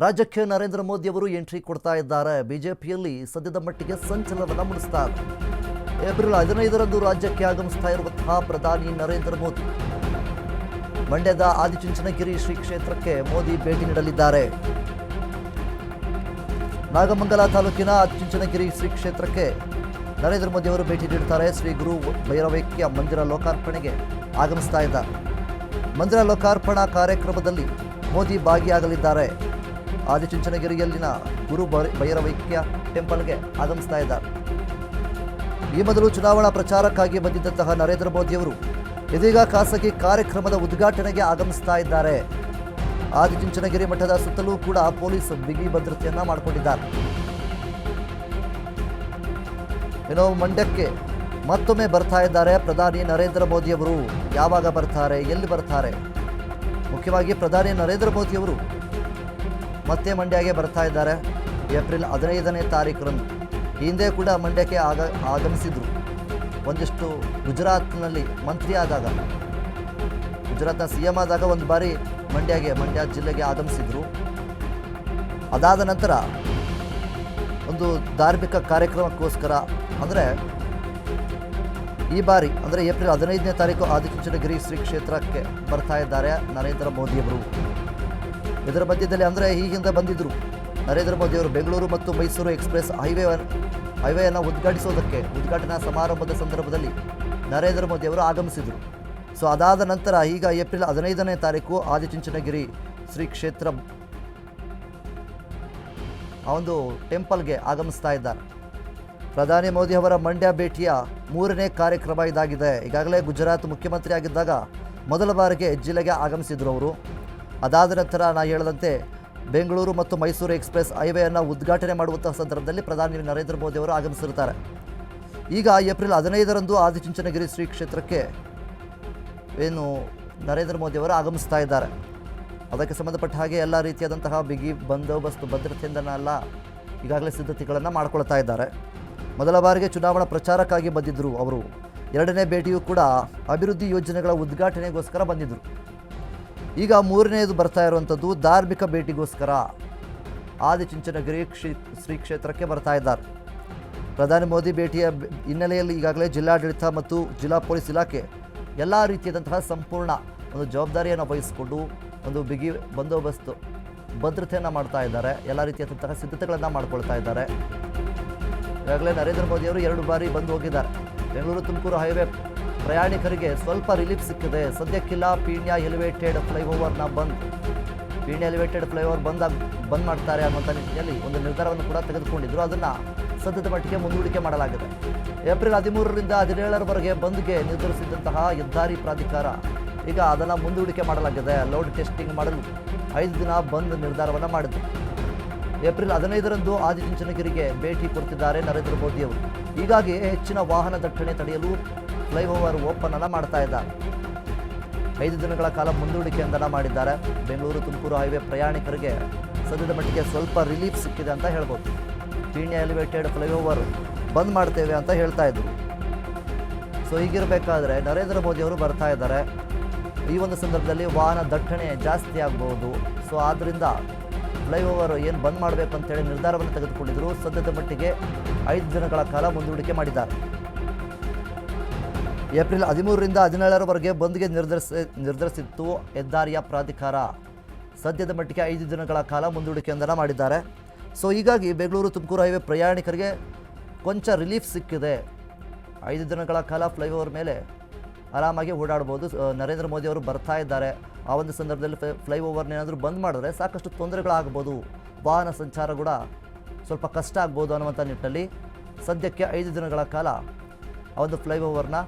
ರಾಜ್ಯಕ್ಕೆ ನರೇಂದ್ರ ಮೋದಿ ಅವರು ಎಂಟ್ರಿ ಕೊಡ್ತಾ ಇದ್ದಾರೆ. ಬಿಜೆಪಿಯಲ್ಲಿ ಸದ್ಯದ ಮಟ್ಟಿಗೆ ಸಂಚಲನವನ್ನು ಮೂಡಿಸುತ್ತಾರೆ. ಏಪ್ರಿಲ್ 15ರಂದು ರಾಜ್ಯಕ್ಕೆ ಆಗಮಿಸ್ತಾ ಇರುವಂತಹ ಪ್ರಧಾನಿ ನರೇಂದ್ರ ಮೋದಿ ಮಂಡ್ಯದ ಆದಿಚುಂಚನಗಿರಿ ಶ್ರೀ ಕ್ಷೇತ್ರಕ್ಕೆ ಮೋದಿ ಭೇಟಿ ನೀಡಲಿದ್ದಾರೆ. ನಾಗಮಂಗಲ ತಾಲೂಕಿನ ಆದಿಚುಂಚನಗಿರಿ ಶ್ರೀ ಕ್ಷೇತ್ರಕ್ಕೆ ನರೇಂದ್ರ ಮೋದಿ ಅವರು ಭೇಟಿ ನೀಡುತ್ತಾರೆ. ಶ್ರೀ ಗುರು ಭೈರವೈಕ್ಯ ಮಂದಿರ ಲೋಕಾರ್ಪಣೆಗೆ ಆಗಮಿಸ್ತಾ ಇದ್ದಾರೆ. ಮಂದಿರ ಲೋಕಾರ್ಪಣಾ ಕಾರ್ಯಕ್ರಮದಲ್ಲಿ ಮೋದಿ ಭಾಗಿಯಾಗಲಿದ್ದಾರೆ. ಆದಿಚುಂಚನಗಿರಿಯಲ್ಲಿನ ಗುರು ಭೈರವೈಕ್ಯ ಟೆಂಪಲ್ಗೆ ಆಗಮಿಸ್ತಾ ಇದ್ದಾರೆ. ಈ ಮೊದಲು ಚುನಾವಣಾ ಪ್ರಚಾರಕ್ಕಾಗಿ ಬಂದಿದ್ದಂತಹ ನರೇಂದ್ರ ಮೋದಿಯವರು ಇದೀಗ ಖಾಸಗಿ ಕಾರ್ಯಕ್ರಮದ ಉದ್ಘಾಟನೆಗೆ ಆಗಮಿಸ್ತಾ ಇದ್ದಾರೆ. ಆದಿಚುಂಚನಗಿರಿ ಮಠದ ಸುತ್ತಲೂ ಕೂಡ ಪೊಲೀಸ್ ಬಿಗಿ ಭದ್ರತೆಯನ್ನ ಮಾಡಿಕೊಂಡಿದ್ದಾರೆ. ಇನ್ನು ಮಂಡ್ಯಕ್ಕೆ ಮತ್ತೊಮ್ಮೆ ಬರ್ತಾ ಇದ್ದಾರೆ ಪ್ರಧಾನಿ ನರೇಂದ್ರ ಮೋದಿಯವರು. ಯಾವಾಗ ಬರ್ತಾರೆ, ಎಲ್ಲಿ ಬರ್ತಾರೆ? ಮುಖ್ಯವಾಗಿ ಪ್ರಧಾನಿ ನರೇಂದ್ರ ಮೋದಿಯವರು ಮತ್ತೆ ಮಂಡ್ಯಗೆ ಬರ್ತಾ ಇದ್ದಾರೆ. ಏಪ್ರಿಲ್ 15ನೇ ತಾರೀಕರಂದು ಹಿಂದೆ ಕೂಡ ಮಂಡ್ಯಕ್ಕೆ ಆಗಮಿಸಿದ್ರು. ಒಂದಿಷ್ಟು ಗುಜರಾತ್ನಲ್ಲಿ ಮಂತ್ರಿ ಆದಾಗ, ಗುಜರಾತ್ನ CM ಆದಾಗ ಒಂದು ಬಾರಿ ಮಂಡ್ಯ ಜಿಲ್ಲೆಗೆ ಆಗಮಿಸಿದ್ರು. ಅದಾದ ನಂತರ ಒಂದು ಧಾರ್ಮಿಕ ಕಾರ್ಯಕ್ರಮಕ್ಕೋಸ್ಕರ ಅಂದರೆ ಈ ಬಾರಿ ಅಂದರೆ ಏಪ್ರಿಲ್ 15ನೇ ತಾರೀಕು ಆದಿಚುಂಚನಗಿರಿ ಶ್ರೀ ಕ್ಷೇತ್ರಕ್ಕೆ ಬರ್ತಾ ಇದ್ದಾರೆ ನರೇಂದ್ರ ಮೋದಿಯವರು. ಇದರ ಮಧ್ಯದಲ್ಲಿ ಅಂದರೆ ಈ ಹಿಂದೆ ಬಂದಿದ್ದರು ನರೇಂದ್ರ ಮೋದಿಯವರು ಬೆಂಗಳೂರು ಮತ್ತು ಮೈಸೂರು ಎಕ್ಸ್ಪ್ರೆಸ್ ಹೈವೇಯನ್ನು ಉದ್ಘಾಟನಾ ಸಮಾರಂಭದ ಸಂದರ್ಭದಲ್ಲಿ ನರೇಂದ್ರ ಮೋದಿಯವರು ಆಗಮಿಸಿದರು. ಸೊ ಅದಾದ ನಂತರ ಈಗ ಏಪ್ರಿಲ್ 15ನೇ ತಾರೀಕು ಆದಿಚುಂಚನಗಿರಿ ಶ್ರೀ ಕ್ಷೇತ್ರ ಆ ಒಂದು ಟೆಂಪಲ್ಗೆ ಆಗಮಿಸ್ತಾ ಇದ್ದಾರೆ. ಪ್ರಧಾನಿ ಮೋದಿ ಅವರ ಮಂಡ್ಯ ಭೇಟಿಯ 3ನೇ ಕಾರ್ಯಕ್ರಮ ಇದಾಗಿದೆ. ಈಗಾಗಲೇ ಗುಜರಾತ್ ಮುಖ್ಯಮಂತ್ರಿ ಆಗಿದ್ದಾಗ ಮೊದಲ ಬಾರಿಗೆ ಜಿಲ್ಲೆಗೆ ಆಗಮಿಸಿದರು ಅವರು. ಅದಾದ ನಂತರ ನಾನು ಹೇಳಿದಂತೆ ಬೆಂಗಳೂರು ಮತ್ತು ಮೈಸೂರು ಎಕ್ಸ್ಪ್ರೆಸ್ ಹೈವೇಯನ್ನು ಉದ್ಘಾಟನೆ ಮಾಡುವಂತಹ ಸಂದರ್ಭದಲ್ಲಿ ಪ್ರಧಾನಿ ನರೇಂದ್ರ ಮೋದಿ ಅವರು ಆಗಮಿಸಿರುತ್ತಾರೆ. ಈಗ ಏಪ್ರಿಲ್ 15ರಂದು ಆದಿಚುಂಚನಗಿರಿ ಶ್ರೀ ಕ್ಷೇತ್ರಕ್ಕೆ ನರೇಂದ್ರ ಮೋದಿ ಅವರು ಆಗಮಿಸ್ತಾ ಇದ್ದಾರೆ. ಅದಕ್ಕೆ ಸಂಬಂಧಪಟ್ಟ ಹಾಗೆ ಎಲ್ಲ ರೀತಿಯಾದಂತಹ ಬಿಗಿ ಬಂದೋಬಸ್ತ್ ಭದ್ರತೆಯಿಂದನೆಲ್ಲ ಈಗಾಗಲೇ ಸಿದ್ಧತೆಗಳನ್ನು ಮಾಡಿಕೊಳ್ತಾ ಇದ್ದಾರೆ. ಮೊದಲ ಬಾರಿಗೆ ಚುನಾವಣಾ ಪ್ರಚಾರಕ್ಕಾಗಿ ಬಂದಿದ್ದರು ಅವರು. 2ನೇ ಭೇಟಿಯೂ ಕೂಡ ಅಭಿವೃದ್ಧಿ ಯೋಜನೆಗಳ ಉದ್ಘಾಟನೆಗೋಸ್ಕರ ಬಂದಿದ್ದರು. ಈಗ 3ನೇದು ಬರ್ತಾ ಇರುವಂಥದ್ದು ಧಾರ್ಮಿಕ ಭೇಟಿಗೋಸ್ಕರ ಆದಿಚುಂಚನಗಿರಿ ಶ್ರೀ ಕ್ಷೇತ್ರಕ್ಕೆ ಬರ್ತಾ ಇದ್ದಾರೆ. ಪ್ರಧಾನಿ ಮೋದಿ ಭೇಟಿಯ ಹಿನ್ನೆಲೆಯಲ್ಲಿ ಈಗಾಗಲೇ ಜಿಲ್ಲಾಡಳಿತ ಮತ್ತು ಜಿಲ್ಲಾ ಪೊಲೀಸ್ ಇಲಾಖೆ ಎಲ್ಲ ರೀತಿಯಾದಂತಹ ಸಂಪೂರ್ಣ ಒಂದು ಜವಾಬ್ದಾರಿಯನ್ನು ವಹಿಸಿಕೊಂಡು ಒಂದು ಬಿಗಿ ಬಂದೋಬಸ್ತ್ ಭದ್ರತೆಯನ್ನು ಮಾಡ್ತಾ ಇದ್ದಾರೆ. ಎಲ್ಲ ರೀತಿಯಾದಂತಹ ಸಿದ್ಧತೆಗಳನ್ನು ಮಾಡಿಕೊಳ್ತಾ ಇದ್ದಾರೆ. ಈಗಾಗಲೇ ನರೇಂದ್ರ ಮೋದಿಯವರು 2 ಬಾರಿ ಬಂದು ಹೋಗಿದ್ದಾರೆ. ಬೆಂಗಳೂರು ತುಮಕೂರು ಹೈವೇ ಪ್ರಯಾಣಿಕರಿಗೆ ಸ್ವಲ್ಪ ರಿಲೀಫ್ ಸಿಕ್ಕಿದೆ. ಸದ್ಯಕ್ಕಿಲ್ಲ ಪೀಣ್ಯ ಎಲಿವೇಟೆಡ್ ಫ್ಲೈಓವರ್ನ ಪೀಣ್ಯ ಎಲಿವೇಟೆಡ್ ಫ್ಲೈಓವರ್ ಬಂದ್ ಮಾಡ್ತಾರೆ ಅನ್ನುವಂಥ ನಿಟ್ಟಿನಲ್ಲಿ ಒಂದು ನಿರ್ಧಾರವನ್ನು ಕೂಡ ತೆಗೆದುಕೊಂಡಿದ್ದರು. ಅದನ್ನು ಸದ್ಯದ ಮಟ್ಟಿಗೆ ಮುಂದೂಡಿಕೆ ಮಾಡಲಾಗಿದೆ. ಏಪ್ರಿಲ್ 13ರಿಂದ 17ರವರೆಗೆ ಬಂದ್ಗೆ ನಿರ್ಧರಿಸಿದಂತಹ ಹೆದ್ದಾರಿ ಪ್ರಾಧಿಕಾರ ಈಗ ಅದನ್ನು ಮುಂದೂಡಿಕೆ ಮಾಡಲಾಗಿದೆ. ಲೋಡ್ ಟೆಸ್ಟಿಂಗ್ ಮಾಡಲು 5 ದಿನ ಬಂದ್ ನಿರ್ಧಾರವನ್ನು ಮಾಡಿದ್ರು. ಏಪ್ರಿಲ್ 15ರಂದು ಆದಿಚುಂಚನಗಿರಿಗೆ ಭೇಟಿ ಕೊಡ್ತಿದ್ದಾರೆ ನರೇಂದ್ರ ಮೋದಿಯವರು. ಹೀಗಾಗಿ ಹೆಚ್ಚಿನ ವಾಹನ ದಟ್ಟಣೆ ತಡೆಯಲು ಫ್ಲೈಓವರ್ ಓಪನ್ ಅನ್ನು ಮಾಡ್ತಾ ಇದ್ದಾರೆ. 5 ದಿನಗಳ ಕಾಲ ಮುಂದೂಡಿಕೆಯೊಂದನ್ನು ಮಾಡಿದ್ದಾರೆ. ಬೆಂಗಳೂರು ತುಮಕೂರು ಹೈವೇ ಪ್ರಯಾಣಿಕರಿಗೆ ಸದ್ಯದ ಮಟ್ಟಿಗೆ ಸ್ವಲ್ಪ ರಿಲೀಫ್ ಸಿಕ್ಕಿದೆ ಅಂತ ಹೇಳ್ಬೋದು. ಪೀಣ್ಯ ಎಲಿವೇಟೆಡ್ ಫ್ಲೈಓವರ್ ಬಂದ್ ಮಾಡ್ತೇವೆ ಅಂತ ಹೇಳ್ತಾ ಇದ್ರು. ಸೊ ಹೀಗಿರಬೇಕಾದ್ರೆ ನರೇಂದ್ರ ಮೋದಿಯವರು ಬರ್ತಾ ಇದ್ದಾರೆ. ಈ ಒಂದು ಸಂದರ್ಭದಲ್ಲಿ ವಾಹನ ದಟ್ಟಣೆ ಜಾಸ್ತಿ ಆಗ್ಬೋದು. ಸೊ ಆದ್ದರಿಂದ ಫ್ಲೈಓವರ್ ಏನು ಬಂದ್ ಮಾಡಬೇಕು ಅಂತೇಳಿ ನಿರ್ಧಾರವನ್ನು ತೆಗೆದುಕೊಂಡಿದ್ದರು. ಸದ್ಯದ ಮಟ್ಟಿಗೆ 5 ದಿನಗಳ ಕಾಲ ಮುಂದೂಡಿಕೆ ಮಾಡಿದ್ದಾರೆ. ಏಪ್ರಿಲ್ 13ರಿಂದ 17ರವರೆಗೆ ಬಂದ್ಗೆ ನಿರ್ಧರಿಸಿತ್ತು ಹೆದ್ದಾರಿಯ ಪ್ರಾಧಿಕಾರ. ಸದ್ಯದ ಮಟ್ಟಿಗೆ 5 ದಿನಗಳ ಕಾಲ ಮುಂದೂಡಿಕೆಯೊಂದನ್ನು ಮಾಡಿದ್ದಾರೆ. ಸೊ ಹೀಗಾಗಿ ಬೆಂಗಳೂರು ತುಮಕೂರು ಹೈವೇ ಪ್ರಯಾಣಿಕರಿಗೆ ಕೊಂಚ ರಿಲೀಫ್ ಸಿಕ್ಕಿದೆ. 5 ದಿನಗಳ ಕಾಲ ಫ್ಲೈಓವರ್ ಮೇಲೆ ಆರಾಮಾಗಿ ಓಡಾಡ್ಬೋದು. ನರೇಂದ್ರ ಮೋದಿ ಅವರು ಬರ್ತಾ ಇದ್ದಾರೆ. ಆ ಒಂದು ಸಂದರ್ಭದಲ್ಲಿ ಫ್ಲೈಓವರ್ನೇನಾದರೂ ಬಂದ್ ಮಾಡಿದ್ರೆ ಸಾಕಷ್ಟು ತೊಂದರೆಗಳಾಗ್ಬೋದು, ವಾಹನ ಸಂಚಾರ ಕೂಡ ಸ್ವಲ್ಪ ಕಷ್ಟ ಆಗ್ಬೋದು ಅನ್ನುವಂಥ ನಿಟ್ಟಿನಲ್ಲಿ ಸದ್ಯಕ್ಕೆ 5 ದಿನಗಳ ಕಾಲ ಆ ಒಂದು ಫ್ಲೈಓವರ್ನ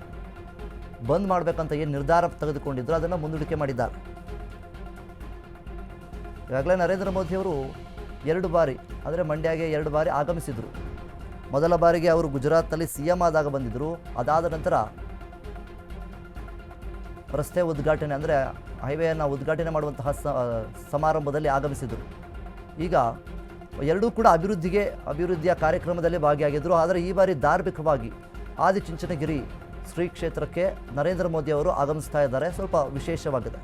ಬಂದ್ ಮಾಡಬೇಕಂತ ಏನು ನಿರ್ಧಾರ ತೆಗೆದುಕೊಂಡಿದ್ರು ಅದನ್ನು ಮುಂದೂಡಿಕೆ ಮಾಡಿದ್ದಾರೆ. ಈಗಾಗಲೇ ನರೇಂದ್ರ ಮೋದಿಯವರು 2 ಬಾರಿ ಅಂದರೆ ಮಂಡ್ಯಗೆ 2 ಬಾರಿ ಆಗಮಿಸಿದರು. ಮೊದಲ ಬಾರಿಗೆ ಅವರು ಗುಜರಾತ್ನಲ್ಲಿ CM ಆದಾಗ ಬಂದಿದ್ದರು. ಅದಾದ ನಂತರ ರಸ್ತೆ ಉದ್ಘಾಟನೆ ಅಂದರೆ ಹೈವೇಯನ್ನು ಉದ್ಘಾಟನೆ ಮಾಡುವಂತಹ ಸಮಾರಂಭದಲ್ಲಿ ಆಗಮಿಸಿದರು. ಈಗ 2 ಕೂಡ ಅಭಿವೃದ್ಧಿಯ ಕಾರ್ಯಕ್ರಮದಲ್ಲಿ ಭಾಗಿಯಾಗಿದ್ದರು. ಆದರೆ ಈ ಬಾರಿ ಧಾರ್ಮಿಕವಾಗಿ ಆದಿಚುಂಚನಗಿರಿ ಶ್ರೀ ಕ್ಷೇತ್ರಕ್ಕೆ ನರೇಂದ್ರ ಮೋದಿ ಅವರು ಆಗಮಿಸ್ತಾ ಇದ್ದಾರೆ. ಸ್ವಲ್ಪ ವಿಶೇಷವಾಗಿದೆ.